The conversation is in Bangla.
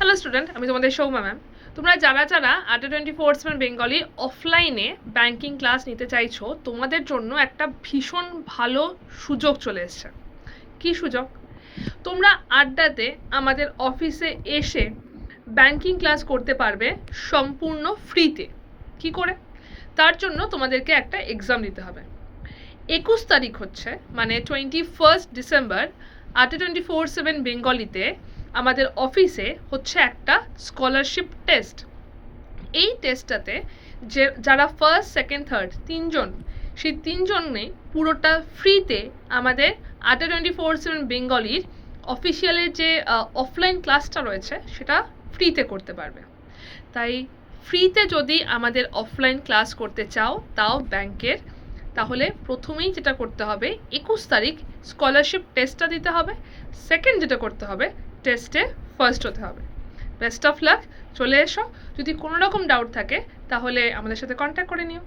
হ্যালো স্টুডেন্ট, আমি তোমাদের সৌম্যা ম্যাম। তোমরা যারা যারা ATA24/7 বেঙ্গলি অফলাইনে ব্যাংকিং ক্লাস নিতে চাইছো, তোমাদের জন্য একটা ভীষণ ভালো সুযোগ চলে এসছে। কী সুযোগ? তোমরা আড্ডাতে আমাদের অফিসে এসে ব্যাংকিং ক্লাস করতে পারবে সম্পূর্ণ ফ্রিতে। কি করে? তার জন্য তোমাদেরকে একটা এক্সাম দিতে হবে। 21 তারিখ হচ্ছে, মানে 21 ডিসেম্বর, ATA24/7 বেঙ্গলিতে আমাদের অফিসে হচ্ছে একটা স্কলারশিপ টেস্ট। এই টেস্টটাতে যারা ফার্স্ট সেকেন্ড থার্ড তিনজন, সেই তিনজনেই পুরোটা ফ্রিতে আমাদের ATA24/7 বেঙ্গলির অফিসিয়ালের যে অফলাইন ক্লাসটা রয়েছে সেটা ফ্রিতে করতে পারবে। তাই ফ্রিতে যদি আমাদের অফলাইন ক্লাস করতে চাও, তাও ব্যাংকের, তাহলে প্রথমেই যেটা করতে হবে 21 তারিখ স্কলারশিপ টেস্টটা দিতে হবে। সেকেন্ড যেটা করতে হবে, টেস্টে ফার্স্ট হতে হবে। বেস্ট অফ লাক, চলে এসো। যদি কোনো রকম ডাউট থাকে তাহলে আমাদের সাথে কন্ট্যাক্ট করে নিও।